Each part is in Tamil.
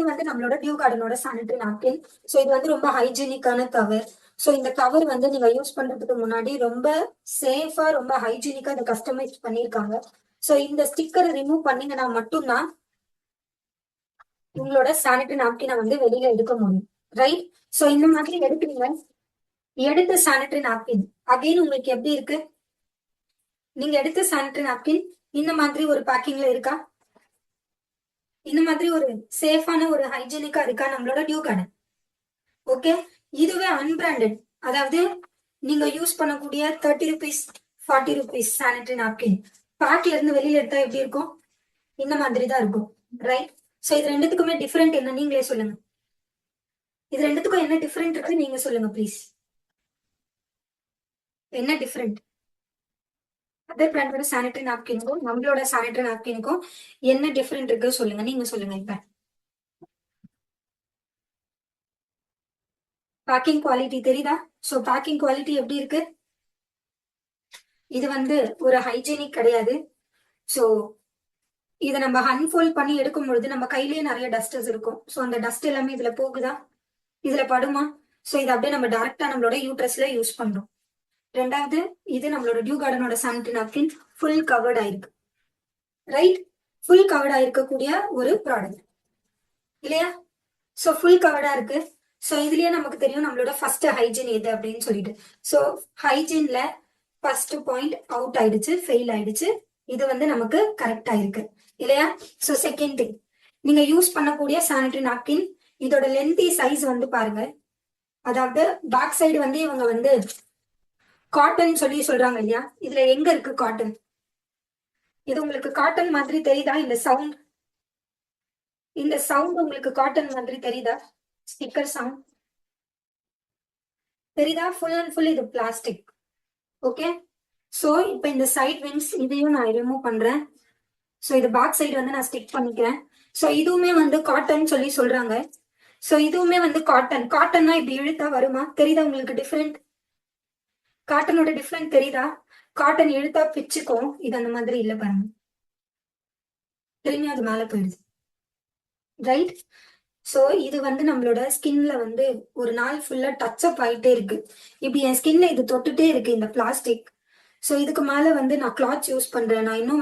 வந்து நம்மளோட டியூ கார்டனோட சானிட்டரி நாப்கின். ஸோ இது வந்து ரொம்ப ஹைஜீனிக்கான கவர். ஸோ இந்த கவர் வந்து நீங்க யூஸ் பண்றதுக்கு முன்னாடி ரொம்ப சேஃபா ரொம்ப ஹைஜீனிக்கா இதை கஸ்டமைஸ் பண்ணியிருக்காங்க. ஸோ இந்த ஸ்டிக்கரை ரிமூவ் பண்ணீங்கன்னா மட்டும்தான் உங்களோட சானிட்டரி நாப்கினை வந்து வெளியில எடுக்க முடியும். ரைட்? ஸோ இந்த மாதிரி எடுக்கிறீங்க. எடுத்த சானிட்டரி நாப்கின் அகைன் உங்களுக்கு எப்படி இருக்கு? நீங்க எடுத்த சானிட்டரி நாப்கின் இந்த மாதிரி ஒரு பேக்கிங்ல இருக்கா? இந்த மாதிரி ஒரு சேஃபான ஒரு ஹைஜீனிக்கா இருக்கா நம்மளோட டியூ கார்டன்? ஓகே. இதுவே அன்பிராண்டட், அதாவது நீங்க யூஸ் பண்ணக்கூடிய 30 ருபீஸ் 40 ருபீஸ் சானிட்டரி நாப்கின் பேக்ல இருந்து வெளியில எடுத்தா எப்படி இருக்கும்? இந்த மாதிரி தான் இருக்கும். ரைட்? ஸோ இது ரெண்டுத்துக்குமே டிஃபரெண்ட் என்ன நீங்களே சொல்லுங்க. இது ரெண்டுத்துக்கும் என்ன டிஃபரெண்ட் இருக்கு நீங்க சொல்லுங்க ப்ளீஸ். என்ன டிஃபரெண்ட்? அதர் பிராண்டோட சானிட்டரி நாப்கினுக்கும் நம்மளோட சானிட்டரி நாப்கினுக்கும் என்ன டிஃபரெண்ட் இருக்கு சொல்லுங்க. நீங்க சொல்லுங்க. இப்ப பேக்கிங் குவாலிட்டி தெரியுதா? ஸோ பேக்கிங் குவாலிட்டி எப்படி இருக்கு? இது வந்து ஒரு ஹைஜீனிக் கிடையாது. ஸோ இதை நம்ம அன்ஃபோல்ட் பண்ணி எடுக்கும் பொழுது நம்ம கையிலேயே நிறைய டஸ்டர்ஸ் இருக்கும். ஸோ அந்த டஸ்ட் எல்லாமே இதுல போகுதா? இதுல படுமா? ஸோ இதை அப்படியே நம்ம டைரக்டா நம்மளோட யூட்ரஸ்ல யூஸ் பண்றோம். ரெண்டாவது, இது நம்மளோட டியூ கார்டனோட சானிட்டரி நாப்கின் ஃபுல் கவர்ட் ஆயிருக்கு. ரைட்? ஃபுல் கவர்ட் ஆயிருக்கக்கூடிய ஒரு ப்ராடக்ட் இல்லையா? ஸோ ஃபுல் கவர்டா இருக்கு. ஸோ இதுலயே நமக்கு தெரியும் நம்மளோட ஃபர்ஸ்ட் ஹைஜீன் எது அப்படின்னு சொல்லிட்டு. ஸோ ஹைஜீன்ல ஃபர்ஸ்ட் பாயிண்ட் அவுட் ஆயிடுச்சு, ஃபெயில் ஆயிடுச்சு. இது வந்து நமக்கு கரெக்ட் ஆயிருக்கு இல்லையா? ஸோ செகண்ட் திங், நீங்க யூஸ் பண்ணக்கூடிய சானிட்டரி நாப்கின் இதோட லென்த்தி சைஸ் வந்து பாருங்க. அதாவது பேக் சைடு வந்து இவங்க வந்து காட்டன் சொல்லி சொல்றாங்க இல்லையா? இதுல எங்க இருக்கு காட்டன்? இது உங்களுக்கு காட்டன் மாதிரி தெரியுதா? இந்த சவுண்ட் உங்களுக்கு காட்டன் மாதிரி தெரியுதா? ஸ்டிக்கர் சவுண்ட் தெரியுதா? ஃபுல் அண்ட் ஃபுல் இது பிளாஸ்டிக். ஓகே. ஸோ இப்போ இந்த சைட் விங்ஸ் இதையும் நான் ரிமூவ் பண்றேன். ஸோ இது பேக் சைடு வந்து நான் ஸ்டிக் பண்ணிக்கிறேன். ஸோ இதுவுமே வந்து காட்டன் சொல்லி சொல்றாங்க. ஸோ இதுவுமே வந்து காட்டன். காட்டன்னா இப்படி இழுத்தா வருமா? தெரியுதா உங்களுக்கு டிஃப்ரெண்ட்? காட்டனோட டிஃப்ரெண்ட் தெரியுதா? காட்டன் இழுத்தா பிச்சுக்கும், இது அந்த மாதிரி இல்லை பாருங்க. திரும்பி அது மேல போயிடுது. ரைட்? ஸோ இது வந்து நம்மளோட ஸ்கின்ல வந்து ஒரு நாள் ஃபுல்லா டச் அப் ஆயிட்டே இருக்கு. இப்படி என் ஸ்கின்ல இது தொட்டுட்டே இருக்கு இந்த பிளாஸ்டிக். ஸோ இதுக்கு மேல வந்து நான் கிளாத்ஸ் யூஸ் பண்றேன். நான் இன்னும்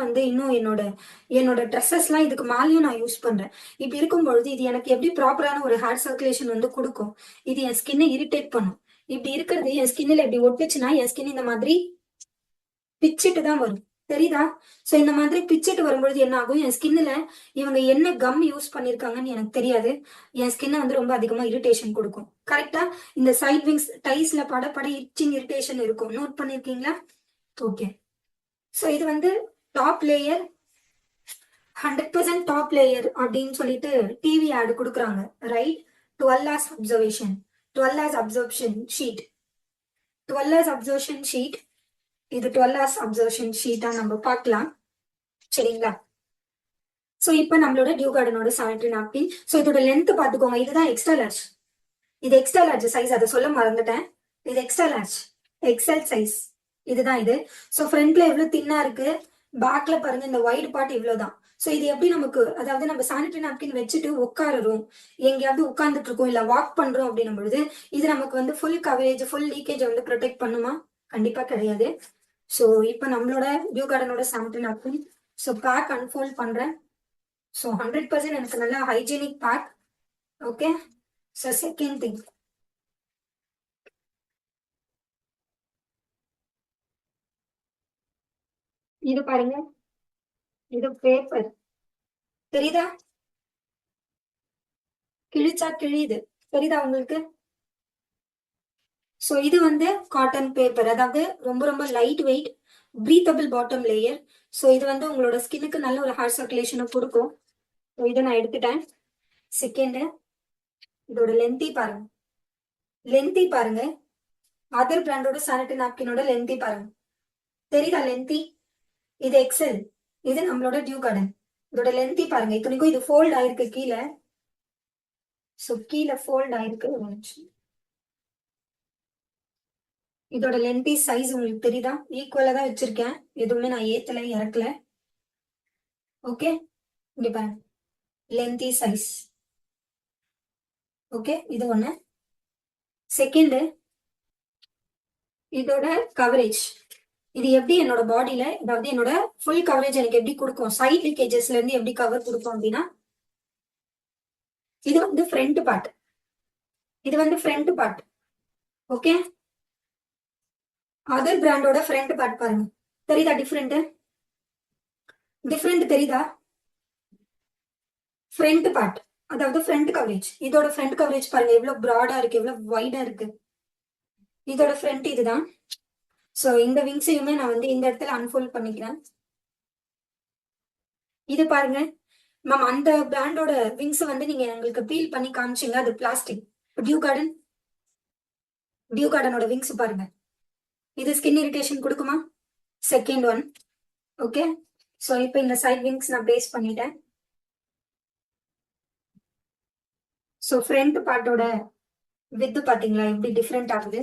என்னோட ட்ரெஸ்ஸஸ்லாம் இதுக்கு மேலேயும் நான் யூஸ் பண்றேன். இப்படி இருக்கும்பொழுது இது எனக்கு எப்படி ப்ராப்பரான ஒரு ஹேர் சர்க்குலேஷன் வந்து கொடுக்கும்? இது என் ஸ்கின்னை இரிட்டேட் பண்ணும். இப்படி இருக்கிறது என் ஸ்கின்னில் இப்படி ஒட்டுச்சுன்னா என் ஸ்கின் இந்த மாதிரி பிச்சுட்டு தான் வரும். தெரியுதா? சோ இந்த மாதிரி பிச்சுட்டு வரும்பொழுது என்ன ஆகும்? என் ஸ்கின்ல இவங்க என்ன கம் யூஸ் பண்ணிருக்காங்கன்னு எனக்கு தெரியாது. என் ஸ்கின்னை வந்து ரொம்ப அதிகமா இரிட்டேஷன் கொடுக்கும். கரெக்டா? இந்த சைட் விங்ஸ் டைஸ்ல பட இச்சிங் இரிட்டேஷன் இருக்கும். நோட் பண்ணிருக்கீங்களா? ஓகே. சோ இது வந்து டாப் லேயர், 100% டாப் லேயர் அப்படின்னு சொல்லிட்டு டிவி ஆட் கொடுக்குறாங்க. Right? 12 hours observation, 12 hours absorption sheet, 12 hours observation sheet. இது 12 hours அப்சர்வேஷன் ஷீட்டா நம்ம பார்க்கலாம். சரிங்களா? சோ இப்போ நம்மளோட டியூ கார்டனோட சானிட்டரி நாப்கின். சோ இதோட லென்த் பாத்துக்கோங்க. இதுதான் எக்ஸ்ட்ரா லார்ஜ். இது எக்ஸ்ட்ரா லார்ஜ் சைஸ், அதை சொல்ல மறந்துட்டேன். இது எக்ஸ்ட்ரா லார்ஜ், எக்ஸ்எல் சைஸ். இதுதான் இது. சோ ஃப்ரண்ட்ல எவ்வளவு தின்னா இருக்கு, பேக்ல பாருங்க இந்த வைட் பார்ட் இவ்வளவுதான். சோ இது எப்படி நமக்கு, அதாவது நம்ம சானிட்டரி நாப்கின் வச்சுட்டு உட்காருறோம், எங்கேயாவது உட்கார்ந்துட்டு இருக்கோம் இல்ல வாக் பண்றோம் அப்படின்னும் பொழுது இது நமக்கு வந்து ஃபுல் கவரேஜ் ஃபுல் லீக்கேஜ் வந்து ப்ரொடெக்ட் பண்ணுமா? கண்டிப்பா கிடையாது. சோ இப்போ நம்மளோட டியூ கார்டனோட sanitary napkin so pack unfold பண்றேன். ஸோ 100% எனக்கு நல்ல hygienic pack. Okay. So second thing, இது பாருங்க, இது பேப்பர். தெரியுதா? கிழிச்சா கிழியுது. தெரியுதா உங்களுக்கு? ஸோ இது வந்து காட்டன் பேப்பர், அதாவது ரொம்ப ரொம்ப light weight breathable bottom layer. So இது வந்து உங்களோட ஸ்கின்னுக்கு நல்ல ஒரு ஹேர் சர்க்குலேஷனை கொடுக்கும். ஸோ இதை நான் எடுத்துட்டேன். செகண்ட், இதோட லென்த்தி பாருங்க. லென்த்தி பாருங்க. அதர் பிராண்டோட சானிட்டரி நாப்கினோட லென்த்தி பாருங்க. தெரியுதா லென்த்தி? இது எக்ஸல், இது நம்மளோட டியூ கார்டன். இதோட லென்த்தி பாருங்க. இத்தனைக்கும் இது ஃபோல்ட் ஆயிருக்கு கீழே. ஸோ கீழே ஃபோல்ட் ஆயிருக்கு. இதோட லென்த்தி சைஸ் உங்களுக்கு தெரியுதா? ஈக்குவலா தான் வச்சிருக்கேன், எதுவுமே நான் ஏத்தல இறக்கல. ஓகே. இங்க பாருங்க லென்த்தி சைஸ். ஓகே, இது ஒண்ணு. செகண்ட், இதோட கவரேஜ். இது எப்படி என்னோட பாடியில, அதாவது என்னோட ஃபுல் கவரேஜ் எனக்கு எப்படி கொடுக்கும், சைட் லீக்கேஜஸ்ல இருந்து எப்படி கவர் கொடுக்கும் அப்படின்னா, இது வந்து ஃப்ரண்ட் பார்ட். இது வந்து ஃப்ரண்ட் பார்ட். ஓகே, அதர் பிராண்டோட ஃப்ரண்ட் பார்ட் பாருங்க. தெரியுதா டிஃப்ரெண்ட்? டிஃப்ரெண்ட் தெரியுதா? ஃப்ரண்ட் பார்ட், அதாவது ஃப்ரண்ட் கவரேஜ். இதோட ஃப்ரண்ட் கவரேஜ் பாருங்க எவ்வளவு ப்ராடா இருக்கு, எவ்வளவு வைடா இருக்கு. இதோட ஃப்ரண்ட் இதுதான். சோ இந்த விங்ஸையுமே நான் வந்து இந்த இடத்துல அன்ஃபோல்ட் பண்ணிக்கிறேன். இது பாருங்க மேம், அந்த பிராண்டோட விங்ஸ் வந்து நீங்க எங்களுக்கு பீல் பண்ணி காமிச்சீங்க, அது பிளாஸ்டிக். டியூ கார்டன், டியூ கார்டனோட விங்ஸ் பாருங்க. இது ஸ்கின் இரிட்டேஷன் கொடுக்குமா? Second one. ஓகே, சோ இப்போ இந்த சைட் விங்ஸ் நான் பேஸ்ட் பண்ணிட்டேன். சோ ஃப்ரண்ட் பார்ட்டோட வித் பாத்தீங்களா எப்படி டிஃப்ரெண்ட் ஆகுது?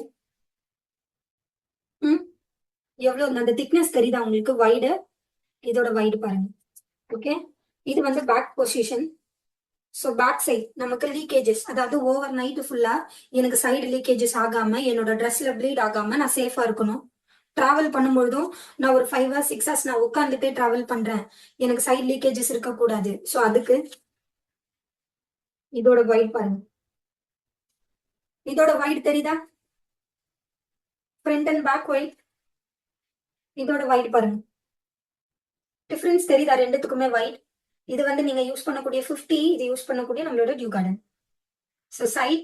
ம், எவ்வளவு அந்த திக்னஸ் தெரியுதா உங்களுக்கு? வைடு, இதோட வைடு பாருங்க. ஓகே, இது வந்து back position. So back side நமக்கு லீக்கேஜஸ், அதாவது ஓவர் நைட்டு ஃபுல்லா எனக்கு சைடு லீக்கேஜஸ் ஆகாம, என்னோட ட்ரெஸ்ல ப்ளீட் ஆகாம நான் சேஃபா இருக்கணும். டிராவல் பண்ணும்பொழுதும் நான் ஒரு 5 hours 6 hours நான் உட்காந்துட்டே டிராவல் பண்றேன், எனக்கு சைடு லீக்கேஜஸ் இருக்கக்கூடாது. ஸோ அதுக்கு இதோட வைட் பாருங்க. இதோட வைட் தெரியுதா? Front and back wide. இதோட வைட் பாருங்க. டிஃபரன்ஸ் தெரியுதா ரெண்டுத்துக்குமே? வைட். இது வந்து நீங்க யூஸ் பண்ணக்கூடிய 50, இது யூஸ் பண்ணக்கூடிய நம்மளோட டியூ கார்டன். So side.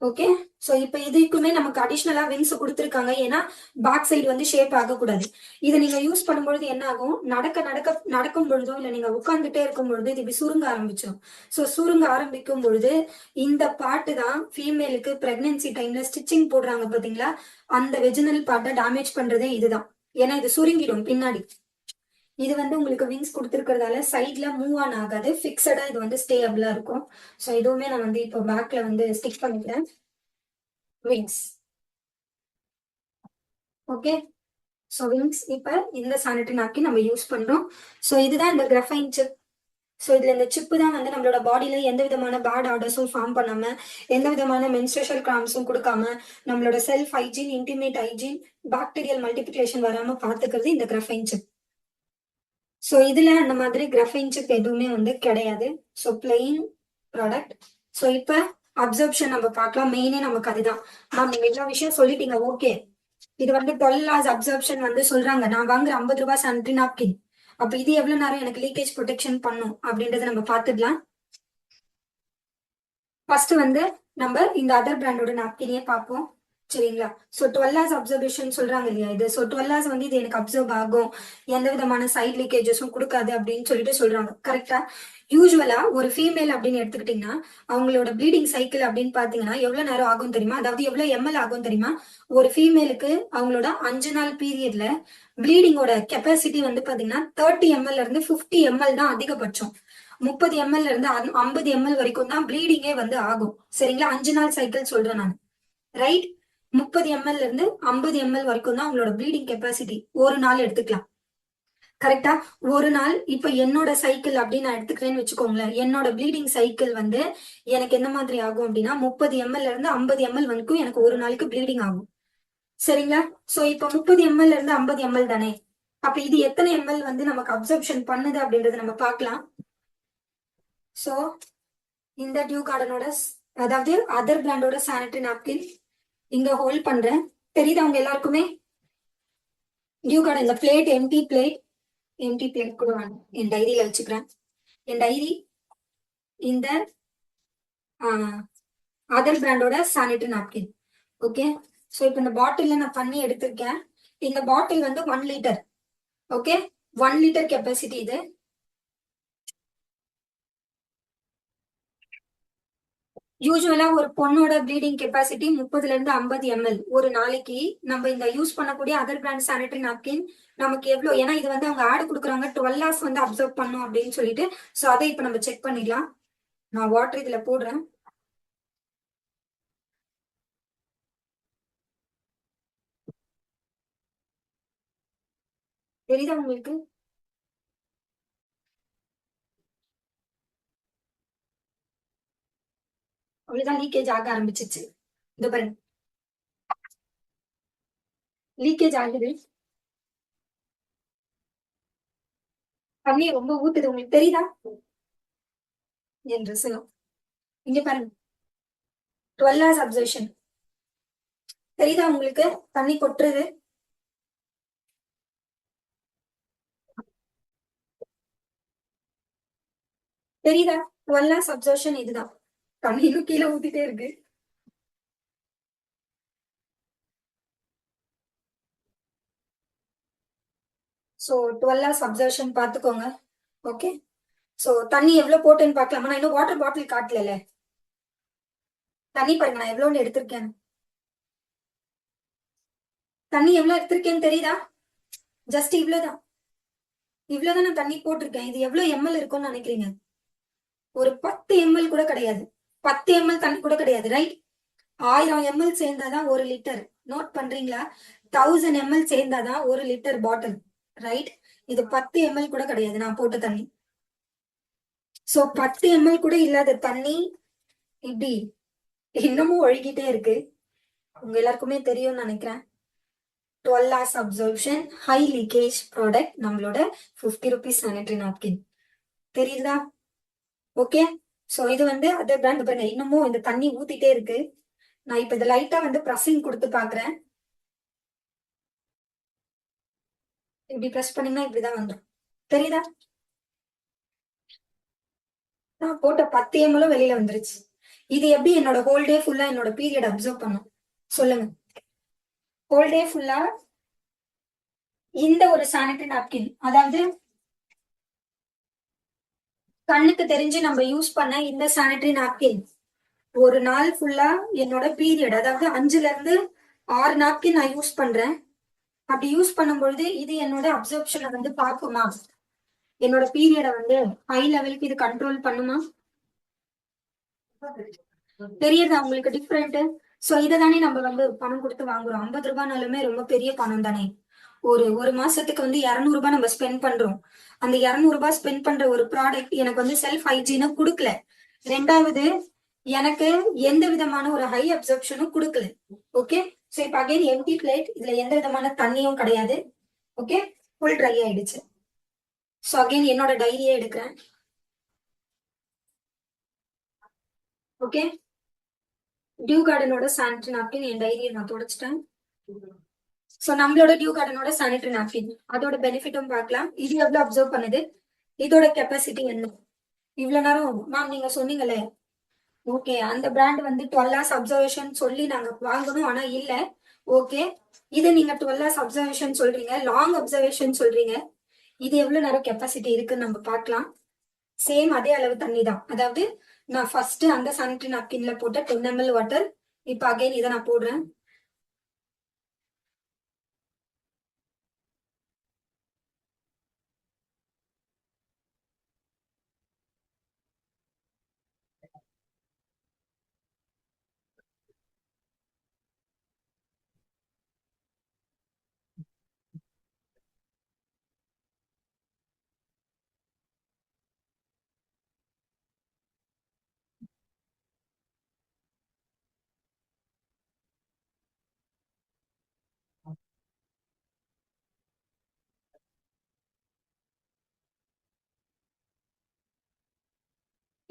ஓகே, சோ இப்போ இதுக்குமே நமக்கு அடிஷ்னலா விங்ஸ் கொடுத்துருக்காங்க. ஏன்னா பேக் சைடு வந்து ஷேப் ஆகக்கூடாது. இதை நீங்க யூஸ் பண்ணும்பொழுது என்ன ஆகும், நடக்க நடக்க நடக்கும் பொழுதோ இல்ல நீங்க உட்கார்ந்துட்டே இருக்கும் பொழுது இது இப்படி சுருங்க ஆரம்பிச்சிடும். சோ சுருங்க ஆரம்பிக்கும் பொழுது இந்த பாட்டு தான் ஃபீமேலுக்கு பிரெக்னன்சி டைம்ல ஸ்டிச்சிங் போடுறாங்க பாத்தீங்களா, அந்த வெஜினல் பார்ட்டை டேமேஜ் பண்றதே இதுதான். ஏன்னா இது சுருங்கிடும் பின்னாடி. இது வந்து உங்களுக்கு விங்ஸ் கொடுத்துருக்கிறதால சைட்ல மூவ் ஆன் ஆகாது, பிக்சடா இது வந்து ஸ்டேபிளா இருக்கும். ஸோ இதுவுமே நான் வந்து இப்போ பேக்ல வந்து ஸ்டிக் பண்ணிக்கிறேன் விங்ஸ். ஓகே, ஸோ விங்ஸ் இப்போ இந்த சானிட்டரி நாப்கின் நம்ம யூஸ் பண்றோம். ஸோ இதுதான் இந்த கிரஃபைன் சிப். ஸோ இதுல இந்த சிப்பு தான் வந்து நம்மளோட பாடியில எந்த விதமான பேட் ஆர்டர்ஸும் ஃபார்ம் பண்ணாம, எந்த விதமான மென்ஸ்ட்ரேஷன் கிராம்ஸும் கொடுக்காம, நம்மளோட self hygiene, intimate hygiene, bacterial multiplication வராம பாத்துக்கிறது இந்த கிரஃபைன் சிப். ஸோ இதுல அந்த மாதிரி கிரஃபைன் சிப் எதுவுமே வந்து கிடையாது. So plain product. ஸோ இப்போ அப்சர்ப்ஷன் நம்ம பார்க்கலாம். மெயினே நமக்கு அதுதான். மேம் நீங்க எல்லா விஷயம் சொல்லிட்டீங்க, ஓகே. இது வந்து 12 hours அப்சர்ப்ஷன் வந்து சொல்றாங்க. நான் வாங்குற 50 ரூபாய் சானிட்டரி நாப்கின், அப்ப இது எவ்வளவு நேரம் எனக்கு லீக்கேஜ் ப்ரொடெக்ஷன் பண்ணும் அப்படின்றத நம்ம பார்த்துடலாம். ஃபர்ஸ்ட் வந்து நம்ம இந்த அதர் பிராண்டோட நாப்கினே பார்ப்போம். சரிங்களா? ஸோ 12 hours அப்சர்வேஷன் சொல்றாங்க இல்லையா இது. ஸோ 12 hours வந்து இது எனக்கு அப்சர்வ் ஆகும், எந்த விதமான சைட் லீக்கேஜஸும் கொடுக்காது அப்படின்னு சொல்லிட்டு சொல்றாங்க. கரெக்டா? யூஸ்வலா ஒரு ஃபீமேல் அப்படின்னு எடுத்துக்கிட்டீங்கன்னா அவங்களோட ப்ளீடிங் சைக்கிள் அப்படின்னு பாத்தீங்கன்னா எவ்வளவு நேரம் ஆகும் தெரியுமா? அதாவது எவ்வளவு எம்எல் ஆகும் தெரியுமா? ஒரு ஃபீமேலுக்கு அவங்களோட 5 நாள் பீரியட்ல ப்ளீடிங்கோட கெப்பாசிட்டி வந்து பாத்தீங்கன்னா 30 ml இருந்து 50 ml தான் அதிகபட்சம். 30 ml இருந்து 50 ml வரைக்கும் தான் ப்ளீடிங்கே வந்து ஆகும். சரிங்களா? 5 நாள் சைக்கிள் சொல்றேன் நான். ரைட்? 30 ml இருந்து 50 ml வரைக்கும் தான் உங்களோட ப்ளீடிங் கெப்பாசிட்டி ஒரு நாள் எடுத்துக்கலாம். கரெக்டா? ஒரு நாள் இப்ப என்னோட சைக்கிள் அப்படின்னு நான் எடுத்துக்கிறேன்னு வச்சுக்கோங்களேன். என்னோட ப்ளீடிங் சைக்கிள் வந்து எனக்கு என்ன மாதிரி ஆகும் அப்படின்னா 30 ml இருந்து 50 ml வரைக்கும் எனக்கு ஒரு நாளைக்கு ப்ளீடிங் ஆகும். சரிங்களா? சோ இப்ப 30 ml இருந்து 50 ml தானே, அப்ப இது எத்தனை ml வந்து நமக்கு அப்சர்ப்ஷன் பண்ணுது அப்படின்றத நம்ம பார்க்கலாம். சோ இந்த டியூ கார்டனோட அதாவது அதர் பிராண்டோட சானிட்டரி நாப்கின் இங்க ஹோல்ட் பண்றேன். தெரியுதா உங்க எல்லாருக்குமே? டியூ கார்டன் இந்த plate, empty plate, empty plate கூட வேணும், என் டைரியில வச்சுக்கிறேன். என் டைரி இந்த அதர் பிராண்டோட சானிட்டரி நாப்கின். ஓகே, ஸோ இப்போ இந்த பாட்டில்ல நான் பண்ணி எடுத்திருக்கேன். இந்த பாட்டில் வந்து 1 liter. ஓகே, 1 liter கெப்பாசிட்டி இது. யூஸ்வலா ஒரு பொண்ணோட ப்ளீடிங் கெப்பாசிட்டி 30ல இருந்து 50 ml ஒரு நாளைக்கு. நம்ம இந்த யூஸ் பண்ணக்கூடிய அதர் பிராண்ட் சானிட்டரி நாப்கின் நமக்கு எவ்வளவு, ஏன்னா இது வந்து அவங்க ஆடு கொடுக்குறாங்க 12 hours வந்து அப்சர்வ் பண்ணும் அப்படின்னு சொல்லிட்டு. ஸோ அதை இப்போ நம்ம செக் பண்ணிடலாம். நான் வாட்டர் இதுல போடுறேன். தெரியுதா உங்களுக்கு? அவ்வளவுதான் லீக்கேஜ் ஆக ஆரம்பிச்சிச்சு. இந்த பாருங்க லீக்கேஜ் ஆகுது, தண்ணி ரொம்ப ஊத்துது, உங்களுக்கு தெரியுதா என் ட்ரெஸ்ல. இங்க பாருங்க 12 hours அப்சர்வேஷன், தெரியுதா உங்களுக்கு தண்ணி கொட்டுறது? தெரியுதா? 12 hours அப்சர்வேஷன் இதுதான், தண்ணி இன்னும் கீழே ஊத்திட்டே இருக்கு. ஸோ 12 hours அப்சர்வேஷன் பார்த்துக்கோங்க. ஓகே, ஸோ தண்ணி எவ்வளவு போட்டேன்னு பார்க்கலாமா? நான் இன்னும் வாட்டர் பாட்டில் காட்டல. தண்ணி பாருங்க நான் எவ்வளோன்னு எடுத்திருக்கேன். தண்ணி எவ்வளவு எடுத்திருக்கேன்னு தெரியுதா? ஜஸ்ட் இவ்வளவுதான், இவ்வளவுதான் நான் தண்ணி போட்டிருக்கேன். இது எவ்வளவு எம்எல் இருக்கும்னு நினைக்கிறீங்க? ஒரு 10 ml கூட கிடையாது, 10 ml தண்ணி கூட கிடையாது, ரைட்? 1000 ml சேர்ந்தாதான் 1 litre. நோட் பண்றீங்களா? 1000 ml சேர்ந்தாதான் 1 லிட்டர் பாட்டில், ரைட்? இது 10 ml கூட கிடையாது நான் போட்ட தண்ணி. சோ 10 ml கூட இல்லாத தண்ணி இப்படி இன்னமும் ஒழுகிட்டே இருக்கு. உங்க எல்லாருக்குமே தெரியும்னு நினைக்கிறேன். 12 hours absorption, high leakage product, நம்மளோட 50 rupees சானிட்டரி நாப்கின். தெரியுதா? ஓகே, சோ இது வந்து அதர் பிராண்ட். பாருங்க இன்னமும் இந்த தண்ணி ஊத்திட்டே இருக்கு. நான் இப்ப இதை லைட்டா வந்து ப்ரெஸ்ஸிங் கொடுத்து பாக்குறேன். இப்படி ப்ரெஸ் பண்ணீங்கன்னா இப்படிதான் வந்துடும், தெரியுதா? நான் போட்ட 10 ml வெளியில வந்துருச்சு. இது எப்படி என்னோட ஹோல் டே ஃபுல்லா என்னோட பீரியட் அப்சர்வ் பண்ணும் சொல்லுங்க? ஹோல் டே ஃபுல்லா இந்த ஒரு சானிட்டரி நாப்கின், அதாவது கண்ணுக்கு தெரிஞ்சு நம்ம யூஸ் பண்ண இந்த சானிட்டரி நாப்கின் ஒரு நாள் ஃபுல்லா என்னோட பீரியட், அதாவது 5 to 6 நாப்கின் நான் யூஸ் பண்றேன். அப்படி யூஸ் பண்ணும்பொழுது இது என்னோட அப்சர்ப்ஷனை வந்து பார்க்குமா? என்னோட பீரியடை வந்து ஹை லெவலுக்கு இது கண்ட்ரோல் பண்ணுமா? தெரியுதா உங்களுக்கு டிஃப்ரெண்ட்? சோ இதை தானே நம்ம வந்து பணம் கொடுத்து வாங்குறோம். 50 ரூபாய்னாலுமே ரொம்ப பெரிய பணம் தானே. ஒரு மாசத்துக்கு வந்து 200 ரூபாய் நம்ம ஸ்பெண்ட் பண்றோம். அந்த 200 ரூபாய் ஸ்பெண்ட் பண்ற ஒரு ப்ராடக்ட் எனக்கு வந்து செல்ஃப் ஹைஜீனை கொடுக்கல. ரெண்டாவது, எனக்கு எந்த விதமான ஒரு ஹை அப்சர்ப்ஷனும் கொடுக்கல. ஓகே, சோ இப்ப அகைன் எம்டி பிளேட், இதுல எந்த விதமான தண்ணியும் கிடையாது. ஓகே, ஃபுல் ட்ரை ஆயிடுச்சு. சோ அகைன் என்னோட டைரியே எடுக்கிறேன். ஓகே, டியூ கார்டனோட சானிட்டரி நாப்கின் என் டைரியை நான் தொடச்சிட்டேன். சோ நம்மளோட டியூ கார்டனோட சானிட்டரி நாப்கின், அதோட பெனிஃபிட்டும் பார்க்கலாம். இது எவ்வளவு அப்சர்வ் பண்ணுது, இதோட கெப்பாசிட்டி என்ன. இவ்வளவு நேரம் மேம் நீங்க சொன்னீங்களே, ஓகே அந்த பிராண்ட் வந்து 12 hours அப்சர்வேஷன் சொல்லி நாங்க வாங்கணும், ஆனா இல்ல. ஓகே, இது நீங்க 12 hours அப்சர்வேஷன் சொல்றீங்க, லாங் அப்சர்வேஷன் சொல்றீங்க. இது எவ்வளவு நேரம் கெப்பாசிட்டி இருக்குன்னு நம்ம பார்க்கலாம். சேம் அதே அளவு தண்ணி தான், அதாவது நான் ஃபர்ஸ்ட் அந்த சானிட்டரி நாப்கின்ல போட்ட 10 ml வாட்டர், இப்ப அகைன் இதை நான் போடுறேன்.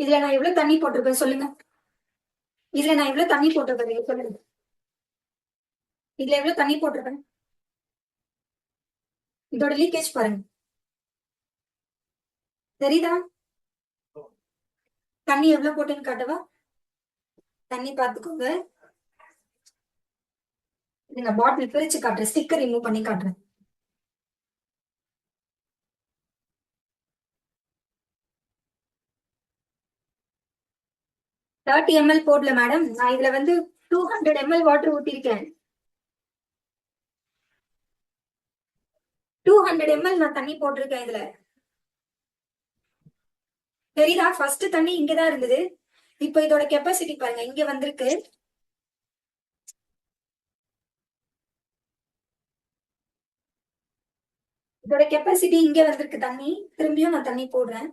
இதுல நான் எவ்வளவு தண்ணி போட்டிருப்பேன் சொல்லுங்க? இதுல நான் எவ்வளவு தண்ணி போட்டிருக்கேன் சொல்லுங்க? இதுல எவ்வளவு தண்ணி போட்டிருக்கேன்? இதோட லீக்கேஜ் பாருங்க, தெரியுதா? தண்ணி எவ்வளவு போட்டேன்னு காட்டவா? தண்ணி பாத்துக்கோங்க. நீங்க பாட்டில் பிரிச்சு காட்டுறேன், ஸ்டிக்கர் ரிமூவ் பண்ணி காட்டுறேன். 30 ml போடல மேடம், நான் இதுல வந்து 200 ml வாட்டர் ஊத்திருக்கேன். 200 ml நான் தண்ணி போட்டிருக்கேன் இதுல, தெரியுதா? ஃபர்ஸ்ட் தண்ணி இங்கதான் இருந்தது, இப்ப இதோட கெப்பாசிட்டி பாருங்க இங்க வந்திருக்கு. இதோட கெப்பாசிட்டி இங்க வந்திருக்கு தண்ணி, திரும்பியும் நான் தண்ணி போடுறேன்.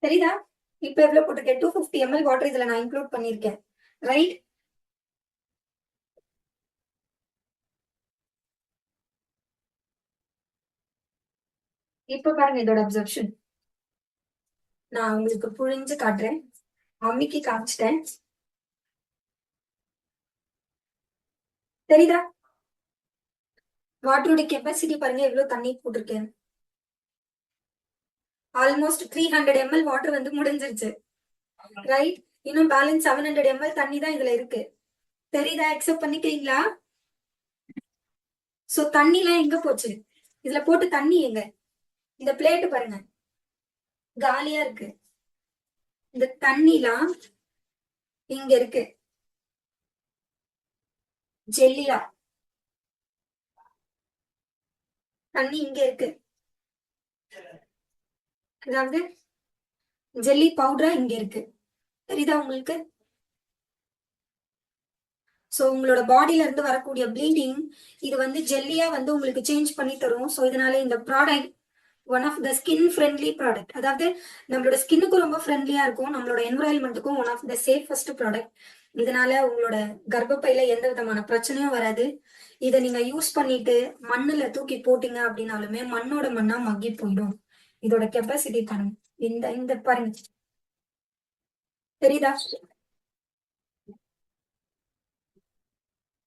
சரிதா? இப்ப எவ்வளவு போட்டிருக்கேன்? 250 ml வாட்டர் இதுல நான் இன்க்ளூட் பண்ணிருக்கேன். ரைட்? இப்ப பாருங்க இதோட அப்சர்ப்ஷன். நான் உங்களுக்கு புழிஞ்சு காட்டுறேன். அம்மிக்கு காமிச்சிட்டேன். தெரியுதா? வாட்டரோட கெப்பாசிட்டி பாருங்க எவ்வளவு தண்ணி போட்டிருக்கேன். ஆல்மோஸ்ட் 300 ml வாட்டர் வந்து முடிஞ்சிருச்சு. ரைட்? இன்னும் பேலன்ஸ் 700 ml தண்ணி தான் இதுல இருக்கு. தெரியுதா? அக்செப்ட் பண்ணிக்கிறீங்களா? சோ தண்ணி எல்லாம் எங்க போச்சு? இதுல போட்டு தண்ணி எங்க? இந்த பிளேட் பாருங்க காலியா இருக்கு. இந்த தண்ணிலாம் இங்க இருக்கு. ஜெல்லியா தண்ணி இங்க இருக்கு. அதாவது ஜெல்லி பவுடரா இங்க இருக்கு. தெரியுதா உங்களுக்கு? சோ உங்களோட பாடியில இருந்து வரக்கூடிய ப்ளீடிங் இது வந்து ஜெல்லியா வந்து உங்களுக்கு சேஞ்ச் பண்ணி தரும். சோ இதனால இந்த product one of the skin friendly product. அதாவது நம்மளோட ஸ்கின்னுக்கும் ரொம்ப ஃப்ரெண்ட்லியா இருக்கும், நம்மளோட என்வரான்மெண்ட்டுக்கும் one of the safest product. இதனால உங்களோட கர்ப்பப்பையில எந்த விதமான பிரச்சனையும் வராது. இதை நீங்க யூஸ் பண்ணிட்டு மண்ணுல தூக்கி போட்டீங்க அப்படின்னாலுமே மண்ணோட மண்ணா மக்கி போயிடும். இதோட கெப்பாசிட்டி பாருங்க. இந்த இந்த பாருங்க. தெரியுதா?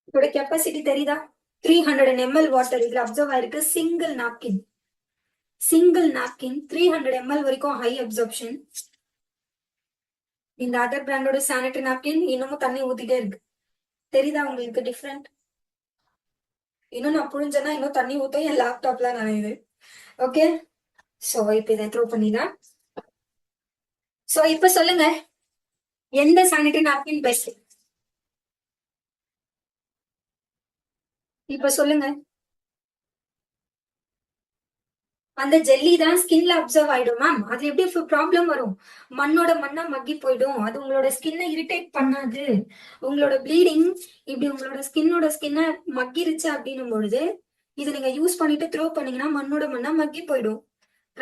இதோட கெப்பாசிட்டி தெரியுதா? 300 ml வாட்டர் இதுல அப்சர்வ் ஆயிருக்கு. சிங்கிள் நாப்கின் 300 ml வரைக்கும் ஹை அப்சர்ப்ஷன். இந்த அதர் பிராண்டோட சானிட்டரி நாப்கின் இன்னமும் தண்ணி ஊத்திட்டே இருக்கு. தெரியுதா உங்களுக்கு டிஃப்ரெண்ட்? இன்னும் நான் புழிஞ்சேன்னா இன்னும் தண்ணி ஊத்தும், என் லேப்டாப்ல நனையுது. ஓகே, சோ இப்ப இதை த்ரோ பண்ணிடலாம். சோ இப்ப சொல்லுங்க, எந்த சானிட்டரி நாப்கின் பெஸ்ட்? இப்ப சொல்லுங்க. அந்த ஜெல்லி தான் ஸ்கின்ல அப்சர்வ் ஆயிடும் மேம். அது எப்படி ப்ராப்ளம் வரும்? மண்ணோட மண்ணா மக்கி போயிடும். அது உங்களோட ஸ்கின்னை இரிட்டேட் பண்ணாது. உங்களோட ப்ளீடிங் இப்படி உங்களோட ஸ்கின்னை மக்கிருச்சு அப்படின்னும் பொழுது இதை நீங்க யூஸ் பண்ணிட்டு த்ரோ பண்ணீங்கன்னா மண்ணோட மண்ணா மக்கி போயிடும்.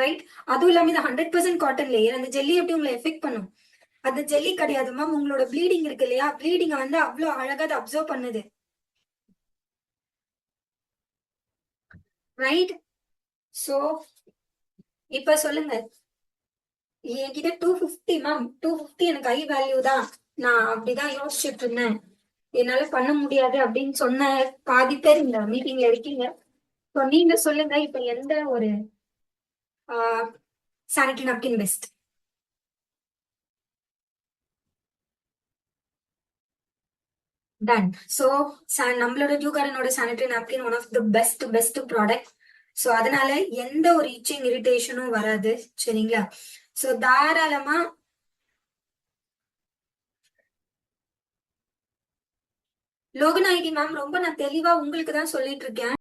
ரைட்? அதுவும் இல்லாம இது 100% காட்டன் லேயர். அந்த ஜெல்லி எப்படி உங்களை எஃபெக்ட் பண்ணும்? அந்த ஜெல்லி கிடையாது மேம், உங்களோட ப்ளீடிங் இருக்கு இல்லையா, ப்ளீடிங்க வந்து அவ்வளவு அழகா அதை அப்சர்வ் பண்ணுது. ரைட்? சோ இப்ப சொல்லுங்க, என்கிட்ட 250 மேம், 250 எனக்கு ஹை வேல்யூ தான், நான் அப்படிதான் யோசிச்சுட்டு இருந்தேன், என்னால பண்ண முடியாது அப்படின்னு சொன்ன பாதி பேர் இந்த மீட்டிங்ல இருக்கீங்க. ஸோ நீங்க சொல்லுங்க, இப்ப எந்த ஒரு sanitary napkin best? Done. So நம்மளோட டியூ கார்டனோட sanitary napkin one of the best product. So அதனால எந்த ஒரு இச்சிங் இரிட்டேஷனும் வராது. சரிங்களா? ஸோ தாராளமா லோகநாயகி மேம், ரொம்ப நான் தெளிவா உங்களுக்கு தான் சொல்லிட்டு இருக்கேன்.